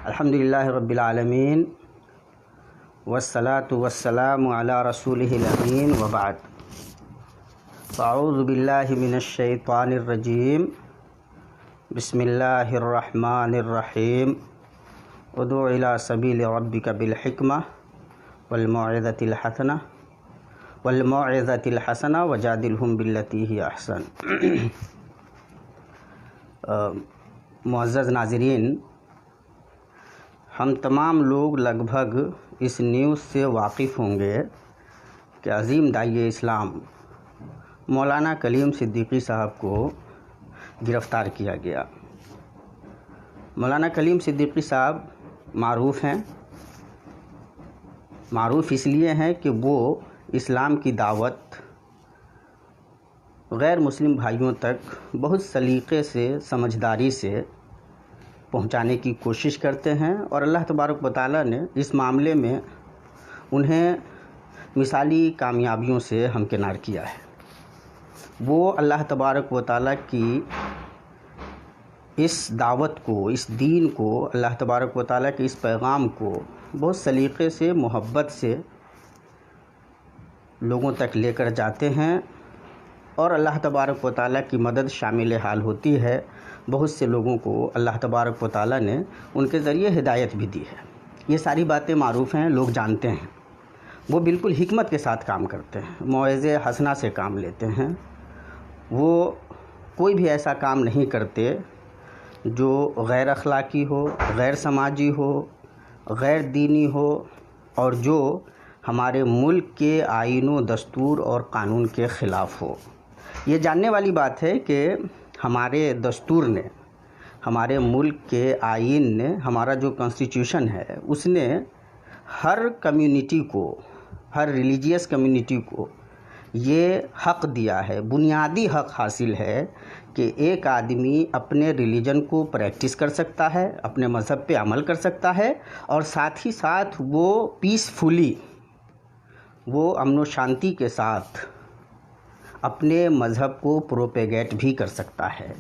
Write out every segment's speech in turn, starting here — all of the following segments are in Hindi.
अल्हम्दुलिल्लाहि रब्बिल आलमीन वस्सलातु वस्सलामु अला रसूलिहिल अमीन व बाद। अऊज़ु बिल्लाहि मिनश शैतानिर रजीम। बिस्मिल्लाहिर रहमानिर रहीम। उदु इला सबीलि रब्बिका बिल हिकमा वल मौइज़तिल हसना वजादिलहुम बिल्लती हिय अहसन। मुअज़्ज़ज़ नाज़रीन, हम तमाम लोग लगभग इस न्यूज़ से वाकिफ़ होंगे कि अज़ीम दाई इस्लाम मौलाना कलीम सिद्दीकी साहब को गिरफ़्तार किया गया। मौलाना कलीम सिद्दीकी साहब मारूफ़ हैं। मारूफ़ इसलिए हैं कि वो इस्लाम की दावत गैर मुस्लिम भाइयों तक बहुत सलीक़े से, समझदारी से पहुंचाने की कोशिश करते हैं और अल्लाह तबारक व तआला ने इस मामले में उन्हें मिसाली कामयाबियों से हमकिनार किया है। वो अल्लाह तबारक व तआला की इस दावत को, इस दीन को, अल्लाह तबारक व तआला के इस पैगाम को बहुत सलीक़े से, मोहब्बत से लोगों तक लेकर जाते हैं और अल्लाह तबारक व तआला की मदद शामिल हाल होती है। बहुत से लोगों को अल्लाह तबारक व तआला ने उनके ज़रिए हिदायत भी दी है। ये सारी बातें मारूफ़ हैं, लोग जानते हैं। वो बिल्कुल हिकमत के साथ काम करते हैं, मौइज़े हसना से काम लेते हैं। वो कोई भी ऐसा काम नहीं करते जो गैर अखलाक़ी हो, गैर समाजी हो, गैर दीनी हो और जो हमारे मुल्क के आईन व दस्तूर और कानून के ख़िलाफ़ हो। ये जानने वाली बात है कि हमारे दस्तूर ने, हमारे मुल्क के आईन ने, हमारा जो कॉन्स्टिट्यूशन है उसने हर कम्युनिटी को, हर रिलीजियस कम्युनिटी को ये हक़ दिया है, बुनियादी हक़ हासिल है कि एक आदमी अपने रिलीजन को प्रैक्टिस कर सकता है, अपने मज़हब पे अमल कर सकता है और साथ ही साथ वो पीसफुली, वो अमन व शांति के साथ अपने मज़हब को प्रोपेगेट भी कर सकता है,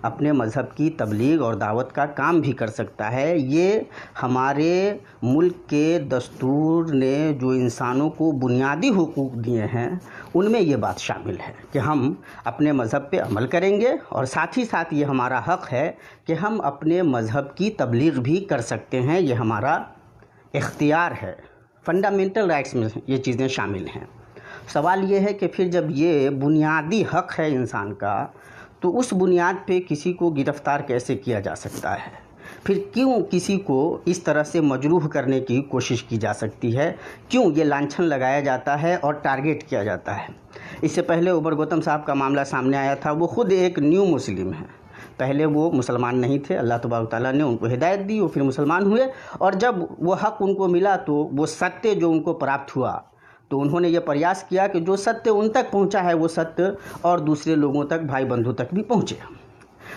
अपने मज़हब की तबलीग और दावत का काम भी कर सकता है। ये हमारे मुल्क के दस्तूर ने जो इंसानों को बुनियादी हुकूक दिए हैं उनमें ये बात शामिल है कि हम अपने मज़हब पे अमल करेंगे और साथ ही साथ ये हमारा हक़ है कि हम अपने मज़हब की तबलीग भी कर सकते हैं। ये हमारा इख्तियार है। फंडामेंटल राइट्स में ये चीज़ें शामिल हैं। सवाल ये है कि फिर जब ये बुनियादी हक़ है इंसान का, तो उस बुनियाद पे किसी को गिरफ़्तार कैसे किया जा सकता है? फिर क्यों किसी को इस तरह से मजरूह करने की कोशिश की जा सकती है? क्यों ये लांछन लगाया जाता है और टारगेट किया जाता है? इससे पहले उमर गौतम साहब का मामला सामने आया था। वो ख़ुद एक न्यू मुस्लिम है। पहले वो मुसलमान नहीं थे, अल्लाह तबारक तआला ने उनको हिदायत दी, वो फिर मुसलमान हुए और जब वो हक़ उनको मिला तो वो सत्य जो उनको प्राप्त हुआ तो उन्होंने ये प्रयास किया कि जो सत्य उन तक पहुंचा है वो सत्य और दूसरे लोगों तक, भाई बंधु तक भी पहुंचे।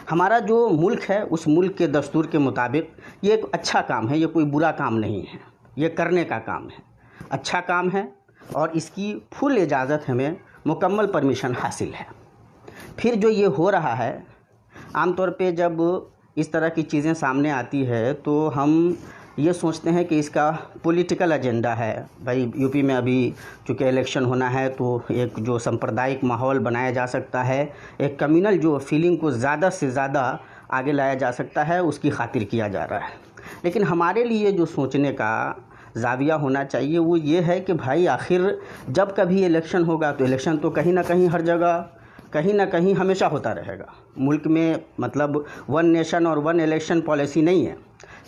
हमारा जो मुल्क है उस मुल्क के दस्तूर के मुताबिक ये एक अच्छा काम है, ये कोई बुरा काम नहीं है, ये करने का काम है, अच्छा काम है और इसकी फुल इजाज़त हमें, मुकम्मल परमिशन हासिल है। फिर जो ये हो रहा है, आम तौर पे जब इस तरह की चीज़ें सामने आती है तो हम ये सोचते हैं कि इसका पॉलिटिकल एजेंडा है। भाई यूपी में अभी चूँकि इलेक्शन होना है तो एक जो सांप्रदायिक माहौल बनाया जा सकता है, एक कम्युनल जो फीलिंग को ज़्यादा से ज़्यादा आगे लाया जा सकता है, उसकी खातिर किया जा रहा है। लेकिन हमारे लिए जो सोचने का ज़ाविया होना चाहिए वो ये है कि भाई आखिर जब कभी इलेक्शन होगा तो इलेक्शन तो कहीं ना कहीं, हर जगह, कहीं ना कहीं हमेशा होता रहेगा। मुल्क में मतलब वन नेशन और वन इलेक्शन पॉलिसी नहीं है।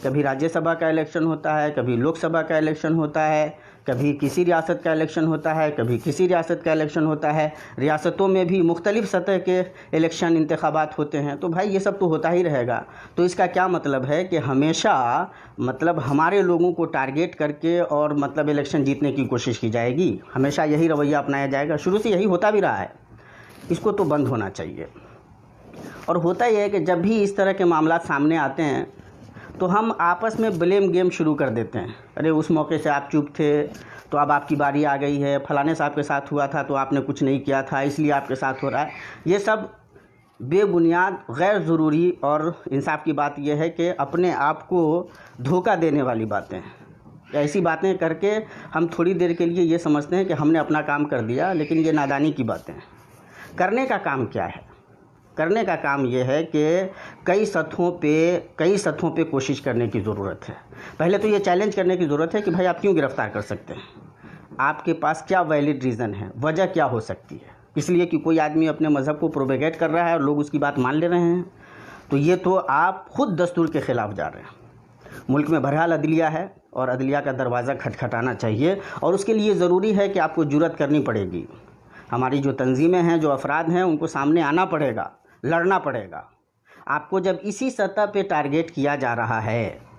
कभी राज्यसभा का इलेक्शन होता है, कभी लोकसभा का इलेक्शन होता है, कभी किसी रियासत का इलेक्शन होता है, कभी किसी रियासत का इलेक्शन होता है। रियासतों में भी मुख्तलिफ़ सतह के इलेक्शन, इंतखाबात होते हैं। तो भाई ये सब तो होता ही रहेगा। तो इसका क्या मतलब है कि हमेशा मतलब हमारे लोगों को टारगेट करके और मतलब इलेक्शन जीतने की कोशिश की जाएगी, हमेशा यही रवैया अपनाया जाएगा। शुरू से यही होता भी रहा है। इसको तो बंद होना चाहिए। और होता यह है कि जब भी इस तरह के मामला सामने आते हैं तो हम आपस में ब्लेम गेम शुरू कर देते हैं। अरे उस मौके से आप चुप थे तो अब आपकी बारी आ गई है, फलाने साहब के साथ हुआ था तो आपने कुछ नहीं किया था इसलिए आपके साथ हो रहा है। ये सब बेबुनियाद, गैर ज़रूरी और इंसाफ की बात यह है कि अपने आप को धोखा देने वाली बातें, ऐसी बातें करके हम थोड़ी देर के लिए ये समझते हैं कि हमने अपना काम कर दिया, लेकिन ये नादानी की बातें हैं। करने का काम क्या है? करने का काम ये है कि कई सतहों पे कोशिश करने की ज़रूरत है। पहले तो ये चैलेंज करने की ज़रूरत है कि भाई आप क्यों गिरफ़्तार कर सकते हैं, आपके पास क्या वैलिड रीज़न है, वजह क्या हो सकती है। इसलिए कि कोई आदमी अपने मज़हब को प्रोपेगेट कर रहा है और लोग उसकी बात मान ले रहे हैं, तो ये तो आप खुद दस्तूर के ख़िलाफ़ जा रहे हैं। मुल्क में बहरहाल अदलिया है और अदलिया का दरवाज़ा खटखटाना चाहिए, और उसके लिए ज़रूरी है कि आपको जुर्रत करनी पड़ेगी। हमारी जो तंजीमें हैं, जो अफराद हैं, उनको सामने आना पड़ेगा, लड़ना पड़ेगा। आपको जब इसी सतह पे टारगेट किया जा रहा है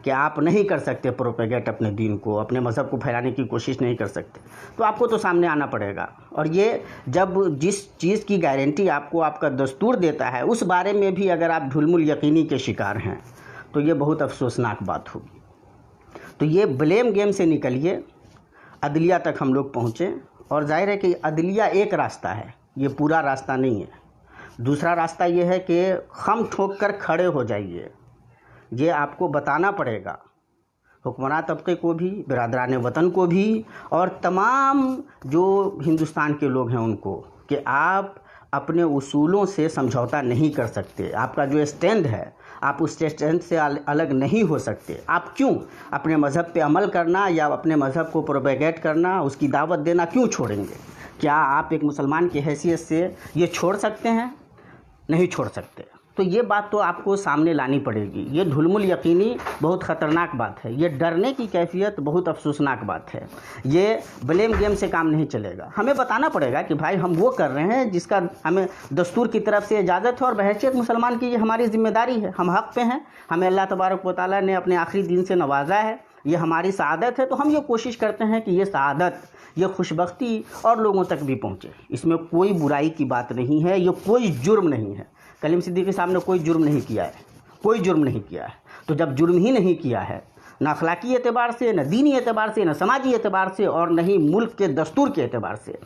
कि आप नहीं कर सकते प्रोपेगेट अपने दीन को, अपने मज़हब को फैलाने की कोशिश नहीं कर सकते, तो आपको तो सामने आना पड़ेगा। और ये जब जिस चीज़ की गारंटी आपको आपका दस्तूर देता है, उस बारे में भी अगर आप ढुलमुल यकीनी के शिकार हैं, तो ये बहुत अफसोसनाक बात होगी। तो ये ब्लेम गेम से निकलिए, अदलिया तक हम लोग पहुँचें। और जाहिर है कि अदलिया एक रास्ता है, ये पूरा रास्ता नहीं है। दूसरा रास्ता ये है कि खम ठोक कर खड़े हो जाइए। ये आपको बताना पड़ेगा हुक्मरान तबके को भी, बिरादरान वतन को भी, और तमाम जो हिंदुस्तान के लोग हैं उनको, कि आप अपने उसूलों से समझौता नहीं कर सकते। आपका जो स्टैंड है, आप उस स्टैंड से अलग नहीं हो सकते। आप क्यों अपने मज़हब पे अमल करना या अपने मज़हब को प्रोपेगेट करना, उसकी दावत देना क्यों छोड़ेंगे? क्या आप एक मुसलमान की हैसियत से ये छोड़ सकते हैं? नहीं छोड़ सकते। तो ये बात तो आपको सामने लानी पड़ेगी। ये ढुलमुल यकीनी बहुत ख़तरनाक बात है, ये डरने की कैफियत बहुत अफसोसनाक बात है। ये ब्लेम गेम से काम नहीं चलेगा। हमें बताना पड़ेगा कि भाई हम वो कर रहे हैं जिसका हमें दस्तूर की तरफ से इजाज़त है, और बहैसियत मुसलमान की ये हमारी ज़िम्मेदारी है। हम हक़ पे हैं, हमें अल्लाह तबारक व तआला ने अपने आखिरी दिन से नवाजा है, ये हमारी सआदत है। तो हम ये कोशिश करते हैं कि ये सआदत, ये खुशबख्ती और लोगों तक भी पहुँचे। इसमें कोई बुराई की बात नहीं है, ये कोई जुर्म नहीं है। कलीम सिद्दीकी साहब ने कोई जुर्म नहीं किया है, कोई जुर्म नहीं किया है। तो जब जुर्म ही नहीं किया है, ना अखलाकी एतबार से, ना दीनी एतबार से, ना समाजी एतबार से, और न ही मुल्क के दस्तूर के एतबार से,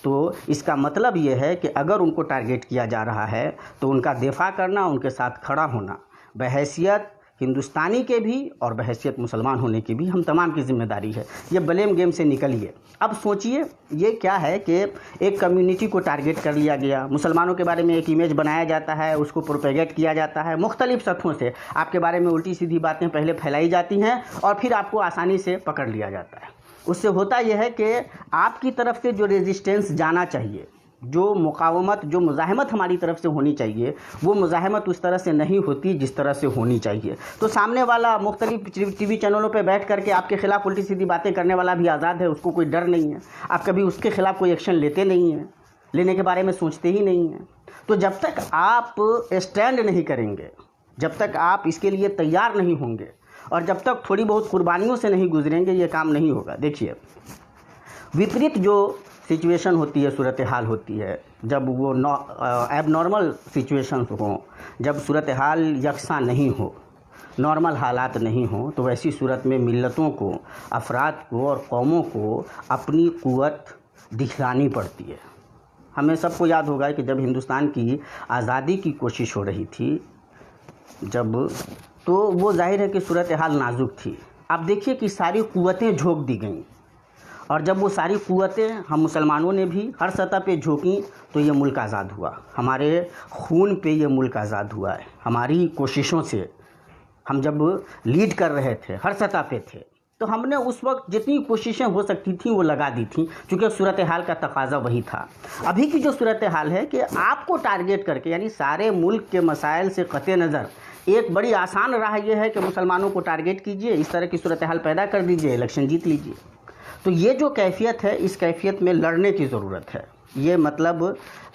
तो इसका मतलब ये है कि अगर उनको टारगेट किया जा रहा है तो उनका दिफा करना, उनके साथ खड़ा होना बहैसियत हिंदुस्तानी के भी और बहैसियत मुसलमान होने की भी हम तमाम की ज़िम्मेदारी है। ये ब्लेम गेम से निकलिए। अब सोचिए, ये क्या है कि एक कम्युनिटी को टारगेट कर लिया गया, मुसलमानों के बारे में एक इमेज बनाया जाता है, उसको प्रोपेगेट किया जाता है, मुख्तलिफ सतहों से आपके बारे में उल्टी सीधी बातें पहले फैलाई जाती हैं, और फिर आपको आसानी से पकड़ लिया जाता है। उससे होता यह है कि आपकी तरफ से जो रेजिस्टेंस जाना चाहिए, जो मुकावमत, जो मुज़ाहमत हमारी तरफ से होनी चाहिए, वो मुज़ाहमत उस तरह से नहीं होती जिस तरह से होनी चाहिए। तो सामने वाला मुख्तलिफ टीवी चैनलों पे बैठ करके आपके ख़िलाफ़ उल्टी सीधी बातें करने वाला भी आज़ाद है, उसको कोई डर नहीं है। आप कभी उसके ख़िलाफ़ कोई एक्शन लेते नहीं हैं, लेने के बारे में सोचते ही नहीं हैं। तो जब तक आप स्टैंड नहीं करेंगे, जब तक आप इसके लिए तैयार नहीं होंगे, और जब तक थोड़ी बहुत कुर्बानियों से नहीं गुजरेंगे, ये काम नहीं होगा। देखिए, विपरीत जो सिचुएशन होती है, सूरत हाल होती है, जब वो एबनॉर्मल सिचुएशंस हों, जब सूरत हाल यकसा नहीं हो, नॉर्मल हालात नहीं हो, तो वैसी सूरत में मिल्लतों को, अफराद को और कौमों को अपनी क़ुव्वत दिखलानी पड़ती है। हमें सबको याद होगा कि जब हिंदुस्तान की आज़ादी की कोशिश हो रही थी, जब, तो वो जाहिर है कि सूरत हाल नाजुक थी। आप देखिए कि सारी क़ुव्वतें झोंक दी गईं, और जब वो सारी क़ुव्वतें हम मुसलमानों ने भी हर सतह पे झोंकी, तो ये मुल्क आज़ाद हुआ। हमारे खून पे ये मुल्क आज़ाद हुआ है, हमारी कोशिशों से। हम जब लीड कर रहे थे, हर सतह पे थे, तो हमने उस वक्त जितनी कोशिशें हो सकती थी वो लगा दी थी, क्योंकि सूरत हाल का तकाजा वही था। अभी की जो सूरत हाल है कि आपको टारगेट करके, यानी सारे मुल्क के मसाइल से क़ते नज़र, एक बड़ी आसान राह ये है कि मुसलमानों को टारगेट कीजिए, इस तरह की सूरत हाल पैदा कर दीजिए, इलेक्शन जीत लीजिए। तो ये जो कैफियत है, इस कैफियत में लड़ने की ज़रूरत है। ये मतलब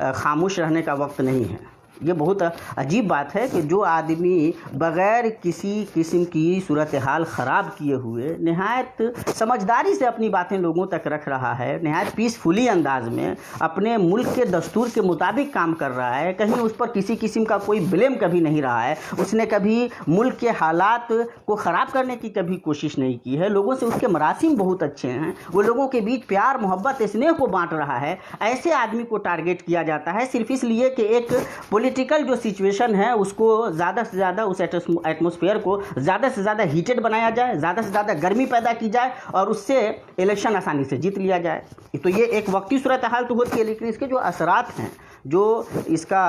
खामोश रहने का वक्त नहीं है। ये बहुत अजीब बात है कि जो आदमी बग़ैर किसी किस्म की सूरत हाल ख़राब किए हुए नहायत समझदारी से अपनी बातें लोगों तक रख रहा है, नहायत पीसफुली अंदाज में अपने मुल्क के दस्तूर के मुताबिक काम कर रहा है, कहीं उस पर किसी किस्म का कोई ब्लेम कभी नहीं रहा है, उसने कभी मुल्क के हालात को ख़राब करने की कभी कोशिश नहीं की है, लोगों से उसके मरासिम बहुत अच्छे हैं, वो लोगों के बीच प्यार मोहब्बत स्नेह को बाँट रहा है, ऐसे आदमी को टारगेट किया जाता है सिर्फ इसलिए कि एक पॉलिटिकल जो सिचुएशन है उसको ज़्यादा से ज़्यादा, उस एटमॉस्फेयर को ज़्यादा से ज़्यादा हीटेड बनाया जाए, ज़्यादा से ज़्यादा गर्मी पैदा की जाए और उससे इलेक्शन आसानी से जीत लिया जाए। तो ये एक वक्ती सूरत हाल तो होती है, लेकिन इसके जो असरात हैं, जो इसका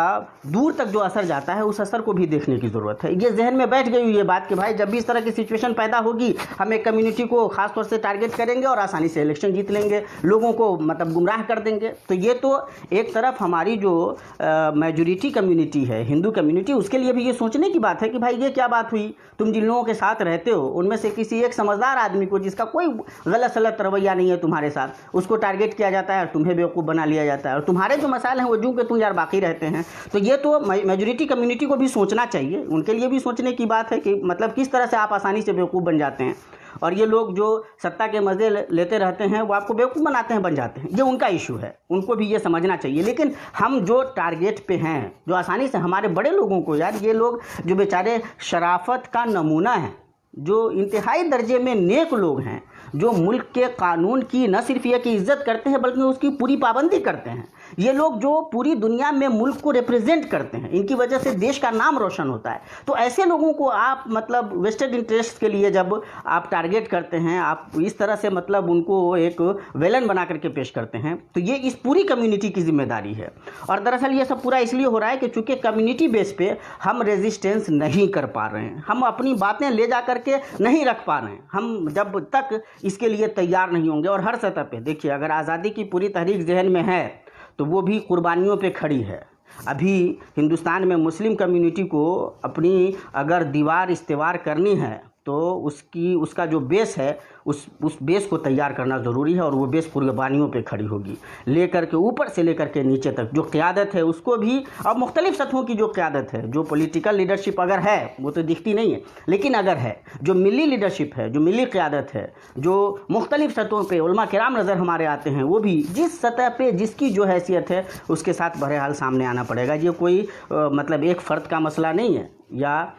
दूर तक जो असर जाता है, उस असर को भी देखने की ज़रूरत है। ये जहन में बैठ गई हुई ये बात कि भाई जब भी इस तरह की सिचुएशन पैदा होगी, हम एक कम्युनिटी को खास तौर से टारगेट करेंगे और आसानी से इलेक्शन जीत लेंगे, लोगों को मतलब गुमराह कर देंगे। तो ये तो एक तरफ हमारी जो मेजॉरिटी कम्युनिटी है, हिंदू कम्युनिटी, उसके लिए भी ये सोचने की बात है कि भाई ये क्या बात हुई, तुम जिन लोगों के साथ रहते हो उनमें से किसी एक समझदार आदमी को, जिसका कोई गलत सलत रवैया नहीं है तुम्हारे साथ, उसको टारगेट किया जाता है और तुम्हें बेवकूफ़ बना लिया जाता है, और तुम्हारे जो मसाइल हैं वो जूं के तुम यार बाकी रहते हैं। तो ये तो मेजॉरिटी कम्युनिटी को भी सोचना चाहिए, उनके लिए भी सोचने की बात है कि मतलब किस तरह से आप आसानी से बेवकूफ़ बन जाते हैं, और ये लोग जो सत्ता के मज़े लेते रहते हैं वो आपको बेवकूफ़ बनाते हैं, बन जाते हैं। ये उनका इशू है, उनको भी ये समझना चाहिए। लेकिन हम जो टारगेट पे हैं, जो आसानी से हमारे बड़े लोगों को, यार ये लोग जो बेचारे शराफत का नमूना हैं, जो इंतहाई दर्जे में नेक लोग हैं, जो मुल्क के कानून की न सिर्फ ये कि इज़्ज़त करते हैं बल्कि उसकी पूरी पाबंदी करते हैं, ये लोग जो पूरी दुनिया में मुल्क को रिप्रेजेंट करते हैं, इनकी वजह से देश का नाम रोशन होता है। तो ऐसे लोगों को आप मतलब वेस्टेड इंटरेस्ट के लिए जब आप टारगेट करते हैं, आप इस तरह से मतलब उनको एक विलन बना करके पेश करते हैं, तो ये इस पूरी कम्युनिटी की जिम्मेदारी है। और दरअसल ये सब पूरा इसलिए हो रहा है कि चूँकि कम्युनिटी बेस पे हम रेजिस्टेंस नहीं कर पा रहे हैं, हम अपनी बातें ले जा करके नहीं रख पा रहे हैं, हम जब तक इसके लिए तैयार नहीं होंगे। और हर सतह पे देखिए, अगर आज़ादी की पूरी तहरीक जहन में है तो वो भी कुर्बानियों पे खड़ी है। अभी हिंदुस्तान में मुस्लिम कम्युनिटी को अपनी अगर दीवार इस्तेवार करनी है तो उसका जो बेस है, उस बेस को तैयार करना ज़रूरी है, और वो बेस कुर्बानियों पे खड़ी होगी, लेकर के ऊपर से लेकर के नीचे तक जो क़यादत है उसको भी, और मुख्तलिफ़ सतहों की जो क़यादत है, जो पॉलिटिकल लीडरशिप अगर है वो तो दिखती नहीं है, लेकिन अगर है जो मिली लीडरशिप है, जो मिली क़यादत है, जो मुख्तलिफ़ सतहों पर उलमा किराम नज़र हमारे आते हैं, वो भी जिस सतह पर जिसकी जो हैसियत है उसके साथ बहरहाल सामने आना पड़ेगा। ये कोई मतलब एक फ़र्द का मसला नहीं है या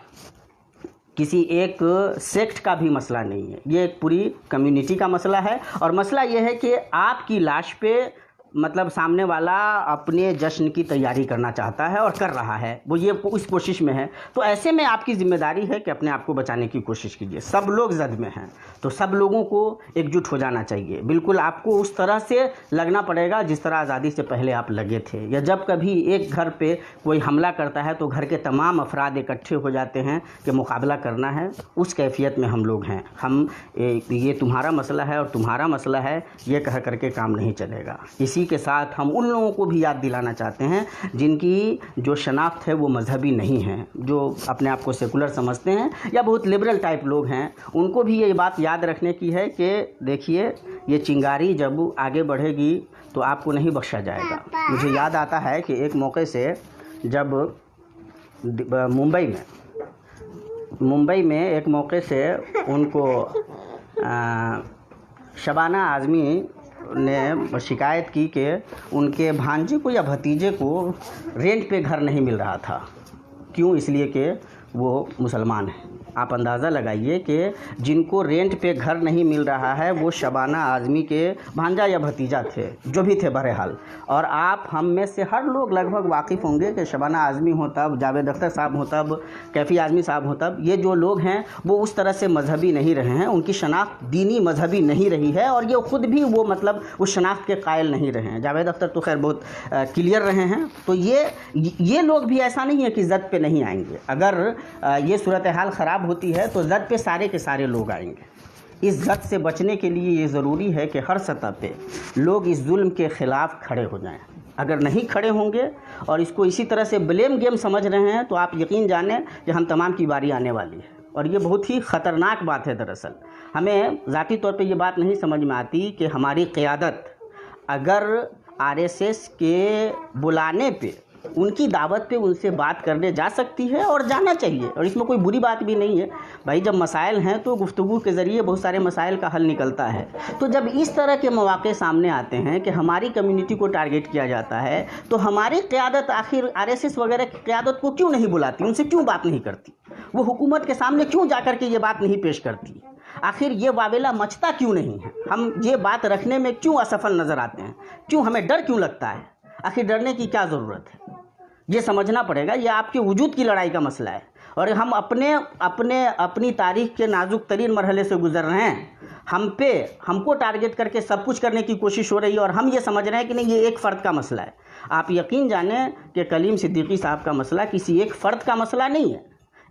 किसी एक सेक्ट का भी मसला नहीं है, ये एक पूरी कम्युनिटी का मसला है। और मसला ये है कि आपकी लाश पे मतलब सामने वाला अपने जश्न की तैयारी करना चाहता है और कर रहा है, वो ये उस कोशिश में है। तो ऐसे में आपकी ज़िम्मेदारी है कि अपने आप को बचाने की कोशिश कीजिए। सब लोग जद में हैं तो सब लोगों को एकजुट हो जाना चाहिए। बिल्कुल आपको उस तरह से लगना पड़ेगा जिस तरह आज़ादी से पहले आप लगे थे, या जब कभी एक घर पे कोई हमला करता है तो घर के तमाम अफराद इकट्ठे हो जाते हैं कि मुकाबला करना है, उस कैफियत में हम लोग हैं। हम ये तुम्हारा मसला है और तुम्हारा मसला है ये कह करके काम नहीं चलेगा। इसी के साथ हम उन लोगों को भी याद दिलाना चाहते हैं जिनकी जो शनाख्त है वो मजहबी नहीं है, जो अपने आप को सेकुलर समझते हैं या बहुत लिबरल टाइप लोग हैं, उनको भी ये बात याद रखने की है कि देखिए ये चिंगारी जब आगे बढ़ेगी तो आपको नहीं बख्शा जाएगा। मुझे याद आता है कि एक मौके से जब मुंबई में एक मौके से उनको शबाना आज़मी ने शिकायत की कि उनके भांजे को या भतीजे को रेंट पे घर नहीं मिल रहा था। क्यों? इसलिए कि वो मुसलमान हैं। आप अंदाज़ा लगाइए कि जिनको रेंट पे घर नहीं मिल रहा है वो शबाना आज़मी के भांजा या भतीजा थे, जो भी थे बहरहाल। और आप हम में से हर लोग लगभग वाकिफ़ होंगे कि शबाना आज़मी हो तब, जावेद अख्तर साहब हो तब, कैफ़ी आज़मी साहब हो तब, ये जो लोग हैं वो उस तरह से मजहबी नहीं रहे हैं, उनकी शनाख्त दीनी मजहबी नहीं रही है, और ये ख़ुद भी वो मतलब उस शनाख्त के कायल नहीं रहे हैं। जावेद अख्तर तो खैर बहुत क्लियर रहे हैं। तो ये लोग भी ऐसा नहीं है कि ज़द पे नहीं आएंगे। अगर ये सूरत हाल ख़राब होती है तो ज़द पे सारे के सारे लोग आएंगे। इस ज़द से बचने के लिए ये ज़रूरी है कि हर सतह पे लोग इस जुल्म के ख़िलाफ़ खड़े हो जाएं। अगर नहीं खड़े होंगे और इसको इसी तरह से ब्लेम गेम समझ रहे हैं तो आप यकीन जानें कि हम तमाम की बारी आने वाली है, और ये बहुत ही ख़तरनाक बात है। दरअसल हमें ज़ाती तौर पे ये बात नहीं समझ में आती कि हमारी क़यादत अगर आरएसएस के बुलाने पे, उनकी दावत पे उनसे बात करने जा सकती है और जाना चाहिए, और इसमें कोई बुरी बात भी नहीं है भाई। जब मसाइल हैं तो गुफ्तगू के ज़रिए बहुत सारे मसाइल का हल निकलता है। तो जब इस तरह के मौक़े सामने आते हैं कि हमारी कम्युनिटी को टारगेट किया जाता है तो हमारी क़यादत आखिर आरएसएस वगैरह की क़यादत को क्यों नहीं बुलाती, उनसे क्यों बात नहीं करती, वो हुकूमत के सामने क्यों जा कर के ये बात नहीं पेश करती, आखिर ये वावेला मचता क्यों नहीं है, हम ये बात रखने में क्यों असफल नज़र आते हैं, क्यों हमें डर क्यों लगता है, आखिर डरने की क्या ज़रूरत है। ये समझना पड़ेगा, ये आपके वजूद की लड़ाई का मसला है। और हम अपनी तारीख के नाजुक तरीन मरहले से गुजर रहे हैं। हमको टारगेट करके सब कुछ करने की कोशिश हो रही है और हम ये समझ रहे हैं कि नहीं ये एक फ़र्द का मसला है। आप यकीन जानें कि कलीम सिद्दीकी साहब का मसला किसी एक फ़र्द का मसला नहीं है।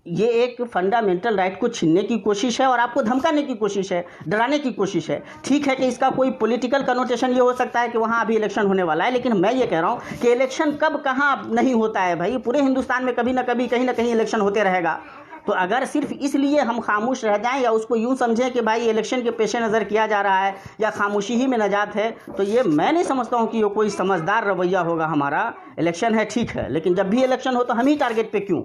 ये एक फंडामेंटल राइट को छीनने की कोशिश है और आपको धमकाने की कोशिश है, डराने की कोशिश है। ठीक है कि इसका कोई पॉलिटिकल कनोटेशन ये हो सकता है कि वहाँ अभी इलेक्शन होने वाला है, लेकिन मैं ये कह रहा हूँ कि इलेक्शन कब कहाँ नहीं होता है भाई। पूरे हिंदुस्तान में कभी ना कभी कहीं ना कहीं इलेक्शन होते रहेगा। तो अगर सिर्फ इसलिए हम खामोश रह जाएं या उसको यूं समझें कि भाई इलेक्शन के पेश नज़र किया जा रहा है या खामोशी ही में नजात है, तो ये मैं नहीं समझता हूं कि ये कोई समझदार रवैया होगा हमारा। इलेक्शन है ठीक है, लेकिन जब भी इलेक्शन हो तो हम ही टारगेट पे क्यों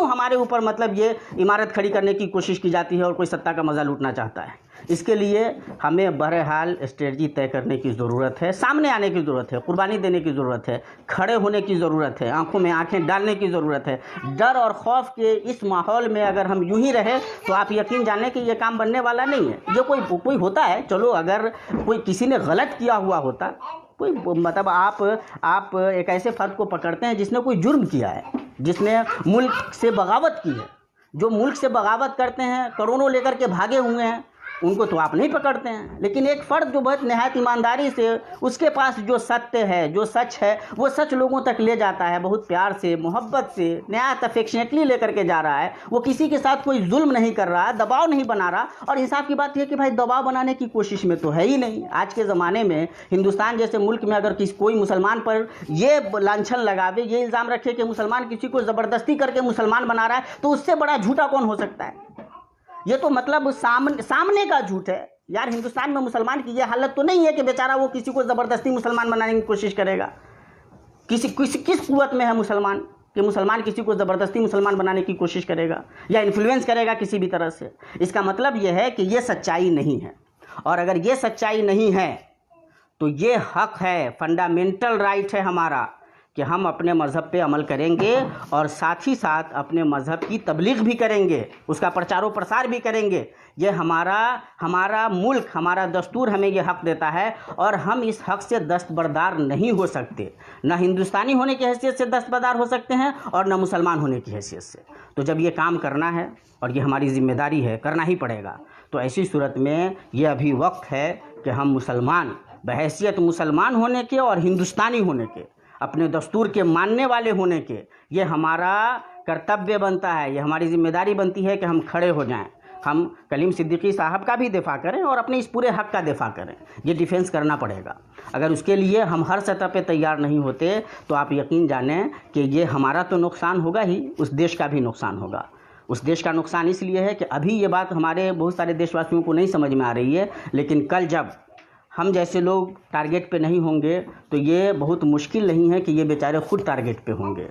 हमारे ऊपर मतलब ये इमारत खड़ी करने की कोशिश की जाती है और कोई सत्ता का मज़ा लूटना चाहता है। इसके लिए हमें बहरहाल स्ट्रेटजी तय करने की ज़रूरत है, सामने आने की ज़रूरत है, कुर्बानी देने की ज़रूरत है, खड़े होने की ज़रूरत है, आंखों में आंखें डालने की ज़रूरत है। डर और खौफ के इस माहौल में अगर हम यूं ही रहे तो आप यकीन जानें कि ये काम बनने वाला नहीं है। ये कोई होता है, चलो अगर कोई किसी ने गलत किया हुआ होता, कोई मतलब आप एक ऐसे फ़र्द को पकड़ते हैं जिसने कोई जुर्म किया है, जिसने मुल्क से बगावत की है। जो मुल्क से बगावत करते हैं, करोड़ों लेकर के भागे हुए हैं, उनको तो आप नहीं पकड़ते हैं। लेकिन एक फ़र्द जो बहुत निहायत ईमानदारी से उसके पास जो सत्य है, जो सच है, वो सच लोगों तक ले जाता है, बहुत प्यार से, मोहब्बत से, निहायत अफेक्शनेटली लेकर के जा रहा है। वो किसी के साथ कोई जुल्म नहीं कर रहा, दबाव नहीं बना रहा। और इंसाफ की बात यह कि भाई दबाव बनाने की कोशिश में तो है ही नहीं। आज के ज़माने में हिंदुस्तान जैसे मुल्क में अगर कोई मुसलमान पर ये लांछन लगावे, ये इल्ज़ाम रखे कि मुसलमान किसी को ज़बरदस्ती करके मुसलमान बना रहा है, तो उससे बड़ा झूठा कौन हो सकता है। ये तो मतलब सामने का झूठ है यार। हिंदुस्तान में मुसलमान की ये हालत तो नहीं है कि बेचारा वो किसी को ज़बरदस्ती मुसलमान बनाने की कोशिश करेगा। किस कुव्वत में है मुसलमान कि मुसलमान किसी को ज़बरदस्ती मुसलमान बनाने की कोशिश करेगा या इन्फ्लुएंस करेगा किसी भी तरह से। इसका मतलब ये है कि ये सच्चाई नहीं है। और अगर ये सच्चाई नहीं है तो ये हक है, फंडामेंटल राइट है हमारा कि हम अपने मज़हब पे अमल करेंगे और साथ ही साथ अपने मज़हब की तबलीग भी करेंगे, उसका प्रचार प्रसार भी करेंगे। ये हमारा मुल्क, हमारा दस्तूर हमें ये हक़ देता है और हम इस हक़ से दस्तबरदार नहीं हो सकते। ना हिंदुस्तानी होने की हैसियत से दस्तबरदार हो सकते हैं और ना मुसलमान होने की हैसियत से। तो जब ये काम करना है और ये हमारी ज़िम्मेदारी है, करना ही पड़ेगा, तो ऐसी सूरत में ये अभी वक्त है कि हम मुसलमान बहैसियत मुसलमान होने के और हिंदुस्तानी होने के, अपने दस्तूर के मानने वाले होने के, ये हमारा कर्तव्य बनता है, ये हमारी जिम्मेदारी बनती है कि हम खड़े हो जाएं। हम कलीम सिद्दीकी साहब का भी दिफा करें और अपने इस पूरे हक़ का दिफा करें। ये डिफेंस करना पड़ेगा। अगर उसके लिए हम हर सतह पे तैयार नहीं होते तो आप यकीन जानें कि ये हमारा तो नुकसान होगा ही, उस देश का भी नुकसान होगा। उस देश का नुकसान इसलिए है कि अभी ये बात हमारे बहुत सारे देशवासियों को नहीं समझ में आ रही है, लेकिन कल जब हम जैसे लोग टारगेट पे नहीं होंगे तो ये बहुत मुश्किल नहीं है कि ये बेचारे खुद टारगेट पे होंगे।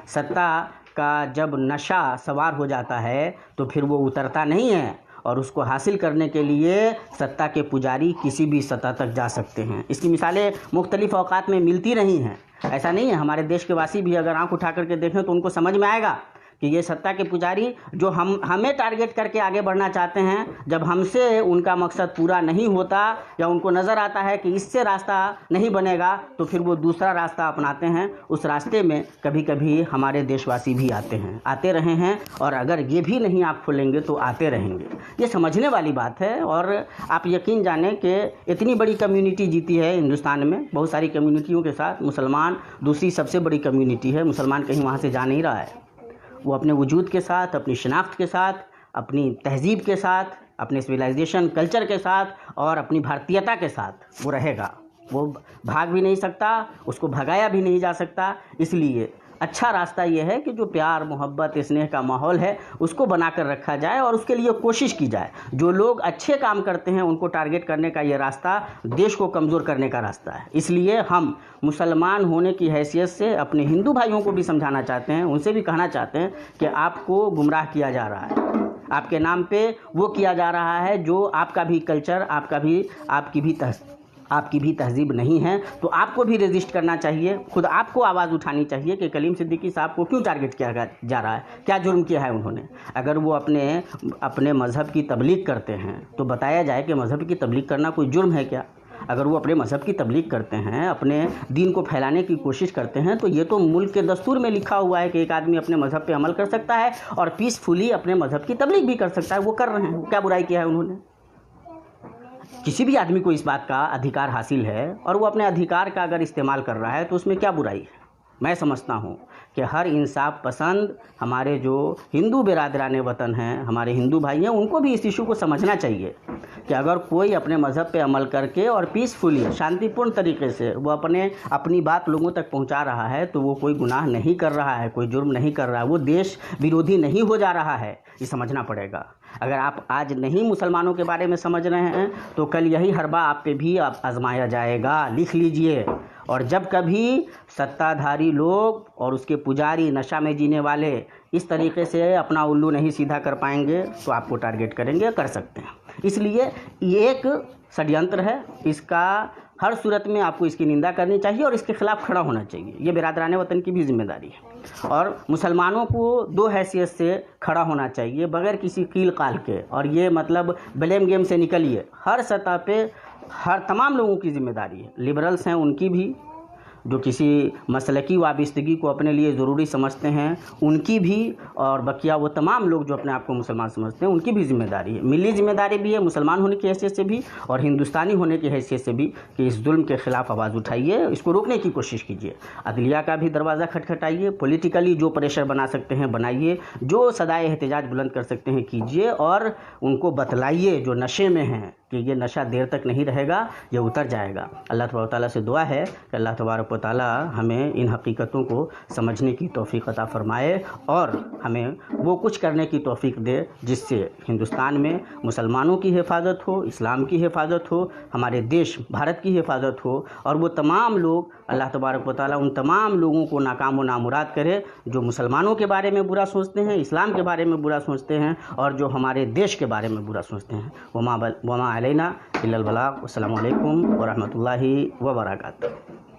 सत्ता का जब नशा सवार हो जाता है तो फिर वो उतरता नहीं है और उसको हासिल करने के लिए सत्ता के पुजारी किसी भी सतह तक जा सकते हैं। इसकी मिसालें मुख्तलिफ़ औकात में मिलती रही हैं। ऐसा नहीं है, हमारे देश के वासी भी अगर आंख उठा करके देखें तो उनको समझ में आएगा कि ये सत्ता के पुजारी जो हमें टारगेट करके आगे बढ़ना चाहते हैं, जब हमसे उनका मकसद पूरा नहीं होता या उनको नज़र आता है कि इससे रास्ता नहीं बनेगा तो फिर वो दूसरा रास्ता अपनाते हैं। उस रास्ते में कभी कभी हमारे देशवासी भी आते रहे हैं और अगर ये भी नहीं आप खोलेंगे तो आते रहेंगे। ये समझने वाली बात है। और आप यकीन जानें कि इतनी बड़ी कम्युनिटी जीती है हिंदुस्तान में, बहुत सारी कम्युनिटियों के साथ मुसलमान दूसरी सबसे बड़ी कम्युनिटी है। मुसलमान कहीं वहाँ से जा नहीं रहा है, वो अपने वजूद के साथ, अपनी शनाख्त के साथ, अपनी तहज़ीब के साथ, अपने सिविलाइजेशन कल्चर के साथ और अपनी भारतीयता के साथ वो रहेगा। वो भाग भी नहीं सकता, उसको भगाया भी नहीं जा सकता। इसलिए अच्छा रास्ता ये है कि जो प्यार, मोहब्बत, स्नेह का माहौल है उसको बना कर रखा जाए और उसके लिए कोशिश की जाए। जो लोग अच्छे काम करते हैं उनको टारगेट करने का ये रास्ता देश को कमज़ोर करने का रास्ता है। इसलिए हम मुसलमान होने की हैसियत से अपने हिंदू भाइयों को भी समझाना चाहते हैं, उनसे भी कहना चाहते हैं कि आपको गुमराह किया जा रहा है, आपके नाम पे वो किया जा रहा है जो आपका भी कल्चर, आपकी भी तहज़ीब नहीं है। तो आपको भी रजिस्ट करना चाहिए, खुद आपको आवाज़ उठानी चाहिए कि कलीम सिद्दीकी साहब को क्यों टारगेट किया जा रहा है, क्या जुर्म किया है उन्होंने। अगर वो अपने मज़हब की तबलीग करते हैं तो बताया जाए कि मज़हब की तबलीग करना कोई जुर्म है क्या। अगर वो अपने मज़हब की तबलीग करते हैं, अपने दीन को फैलाने की कोशिश करते हैं, तो ये तो मुल्क के दस्तूर में लिखा हुआ है कि एक आदमी अपने मज़हब पे अमल कर सकता है और पीसफुली अपने मज़हब की तबलीग भी कर सकता है। वो कर रहे हैं, क्या बुराई किया है उन्होंने? किसी भी आदमी को इस बात का अधिकार हासिल है और वो अपने अधिकार का अगर इस्तेमाल कर रहा है तो उसमें क्या बुराई है? मैं समझता हूँ कि हर इंसाफ पसंद हमारे जो हिंदू बिरादरान वतन हैं, हमारे हिंदू भाई हैं, उनको भी इस इशू को समझना चाहिए कि अगर कोई अपने मज़हब पे अमल करके और पीसफुली शांतिपूर्ण तरीके से वो अपनी बात लोगों तक पहुंचा रहा है तो वो कोई गुनाह नहीं कर रहा है, कोई जुर्म नहीं कर रहा है, वो देश विरोधी नहीं हो जा रहा है। ये समझना पड़ेगा। अगर आप आज नहीं मुसलमानों के बारे में समझ रहे हैं तो कल यही हरबा आप पे भी आजमाया जाएगा, लिख लीजिए। और जब कभी सत्ताधारी लोग और उसके पुजारी, नशा में जीने वाले इस तरीके से अपना उल्लू नहीं सीधा कर पाएंगे तो आपको टारगेट करेंगे, कर सकते हैं। इसलिए ये एक षड्यंत्र है, इसका हर सूरत में आपको इसकी निंदा करनी चाहिए और इसके खिलाफ खड़ा होना चाहिए। ये बिरादरान वतन की भी जिम्मेदारी है और मुसलमानों को दो हैसियत से खड़ा होना चाहिए बगैर किसी कील काल के। और ये मतलब ब्लेम गेम से निकलिए, हर सतह पे हर तमाम लोगों की जिम्मेदारी है। लिबरल्स हैं उनकी भी, जो किसी मसलकी वाबिस्तगी को अपने लिए ज़रूरी समझते हैं उनकी भी, और बकिया वो तमाम लोग जो अपने आप को मुसलमान समझते हैं उनकी भी जिम्मेदारी है। मिली जिम्मेदारी भी है मुसलमान होने की हैसियत से भी और हिंदुस्तानी होने की हैसियत से भी कि इस जुल्म के ख़िलाफ़ आवाज़ उठाइए, इसको रोकने की कोशिश कीजिए। अदलिया का भी दरवाज़ा खटखटाइए, पॉलिटिकली जो प्रेशर बना सकते हैं बनाइए, जो सदाए एहतजाज बुलंद कर सकते हैं कीजिए और उनको बतलाइए जो नशे में हैं कि ये नशा देर तक नहीं रहेगा, ये उतर जाएगा। अल्लाह तबारक व तआला से दुआ है कि अल्लाह तबारक व तआला हमें इन हकीकतों को समझने की तौफीक अता फ़रमाए और हमें वो कुछ करने की तौफीक दे जिससे हिंदुस्तान में मुसलमानों की हिफाजत हो, इस्लाम की हिफाजत हो, हमारे देश भारत की हिफाजत हो और वो तमाम लोग, अल्लाह तबारक व तआला उन तमाम लोगों को नाकाम व नामुराद करे जो मुसलमानों के बारे में बुरा सोचते हैं, इस्लाम के बारे में बुरा सोचते हैं और जो हमारे देश के बारे में बुरा सोचते हैं। वमा अलैना इल्लल बलाग। अस्सलामु अलैकुम व रहमतुल्लाहि व बरकातुहू।